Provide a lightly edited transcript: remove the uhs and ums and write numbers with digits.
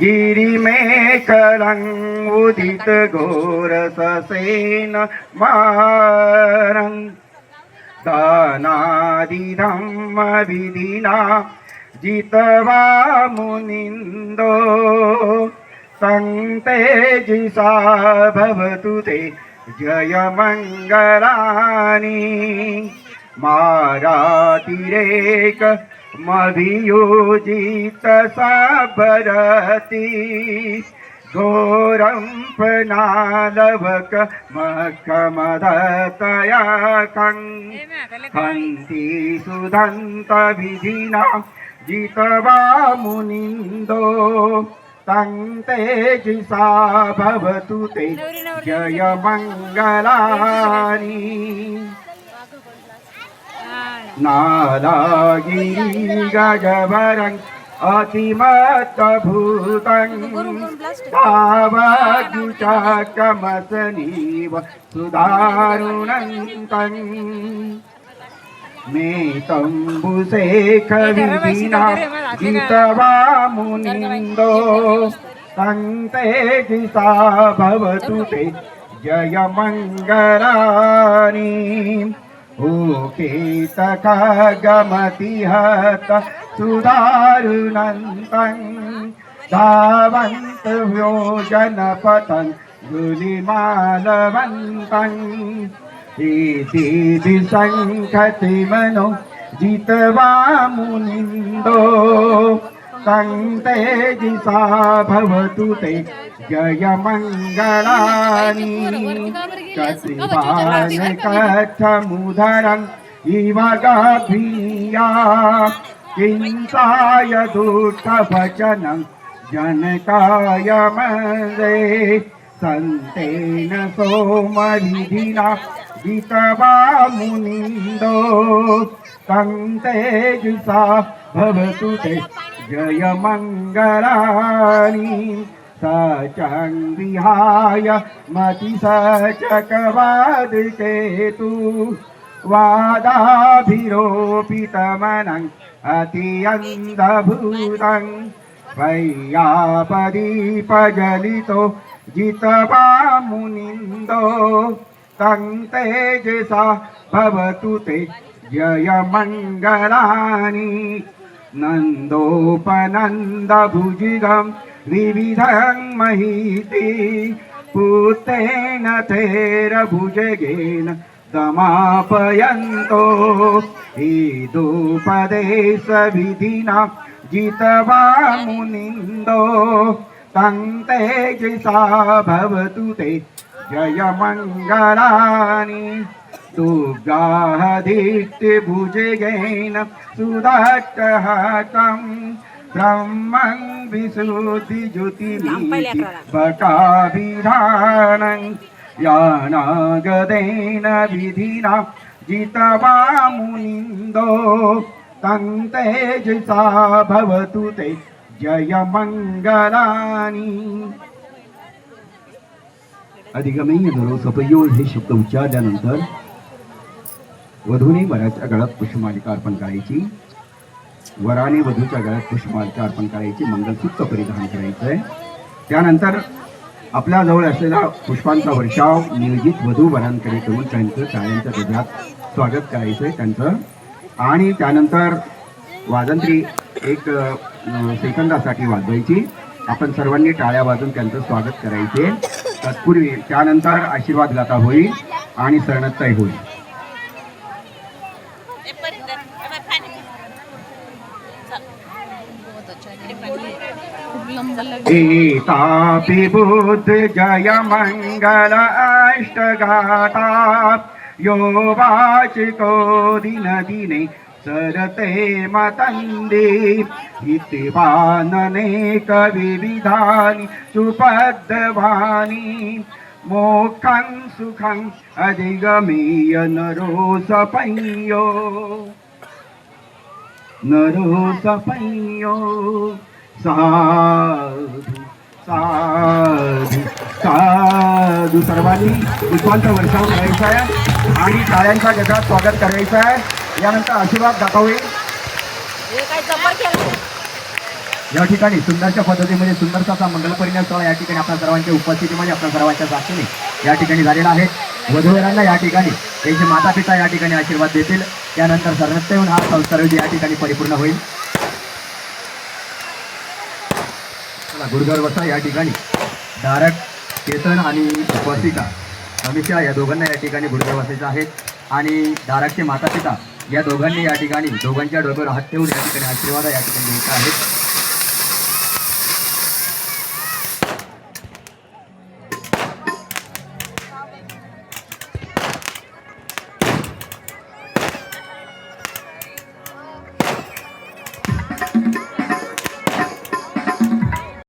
गिरिमेखलं उदित घोरससेन मारं दानादिधम्म विधिना जितवा मुनिन्दो संतेजसा भवतु ते जयमङ्गलानि मारातिरेक मभियोजित सबरति घोरं पनालवक मखमदतया हन्ति सुधन्त विधिना जितवा मुनिन्दो तं तेजसा भवतु ते जयमङ्गलानि नारागिरि गजवरं अतिमत्तभूतं तावद्युचकमसनीव सुदारुणन्तं मेतम्बुशेखविधिना जितवा मुनिन्दो तं तेजसा भवतु ते जयमङ्गलानि उकेतकगमतिहत सुदारुणन्तं धावन्तव्यो जनपतं गुलिमालवन्तं इति विसङ्खतिमनो जितवा मुनिन्दो तं तेजसा भवतु ते जयमङ्गलानि कथिवानकथमुदरम् इव गाभिया किंसाय दुष्टवचनं जनकाय मदे सन्तेन सोमविधिना जितवा मुनिन्दो तं तेजसा भवतु ते जयमङ्गलानि सचं विहाय मतिसचकवादिकेतु वादाभिरोपितमनं अत्यन्धभूतं वैयापदीपजलितो जितवा मुनिन्दो तं तेजसा भवतु ते जयमङ्गलानि नन्दोपनन्दभुजिगं विविधं महिति पुत्रेण थेरभुजगेन दमापयन्तो ईदुपदेशविधिना जितवा मुनिन्दो तं तेजसा भवतु ते जयमङ्गलानि दुर्गादित्यभुजगेन सुदट्टहतं ब्रह्मं विशुद्धिज्योतिमीति बकाभिधानं यानागदेन विधिना जितवा मुनिन्दो तं तेजसा भवतु ते जयमङ्गलानि अधिगमनीय धरोसपयोग हे शब्द उच्चारल्यानंतर वधूने वराच्या गळ्यात पुष्पमालिका अर्पण करायची, वराने वधूच्या गळ्यात पुष्पमालिका अर्पण करायची, मंगलसूत्र परिधान करायचंय. त्यानंतर आपल्या जवळ असलेला पुष्पांचा वर्षाव नियोजित वधू वरांकडे करून त्यांचं टाळ्यांच्या गजरात स्वागत करायचंय त्यांचं. आणि त्यानंतर वाजंत्री एक सेकंदासाठी वाजवायची. आपण सर्वांनी टाळ्या वाजून त्यांचं स्वागत करायचे. तत्पूर्वी त्यानंतर आशीर्वाद गाथा होईल आणि सरणत्ताई होईल. एतापि बुद्ध जय मंगल अष्टगाता यो वाचिको दिन दिने सरते मतंदे हितवाननेक विविधानि सुपद्वानि मोक्षं सुखं अधिगमीय नरो सपञ्यो साधु साधु साधू सर्वांनी पुष्पांचा वर्षाव करायचा आहे आणि टाळ्यांच्या गजरात स्वागत करायचं आहे. यानंतर आशीर्वाद दाखवे. या ठिकाणी सुंदरच्या पद्धतीमध्ये सुंदरचा असा मंगलपरिणय सोहळा या ठिकाणी आपल्या सर्वांच्या उपस्थितीमध्ये आपल्या सर्वांच्या साक्षीने या ठिकाणी झालेला आहे. वधूवरांना या ठिकाणी त्यांचे माता पिता या ठिकाणी आशीर्वाद देतील. त्यानंतर सर्वत्र येऊन हा संस्कार विधी या ठिकाणी परिपूर्ण होईल. चला गुरुद्वार बसा. या ठिकाणी धारक केतन आणि उपस्थिता हमेशा या दोघांना या ठिकाणी गुरुद्वार बसायचं आहे. आणि धारकचे माता पिता या दोघांनी या ठिकाणी दोघांच्या डोक्यावर हात ठेवून या ठिकाणी आशीर्वाद या ठिकाणी द्यायचा आहे.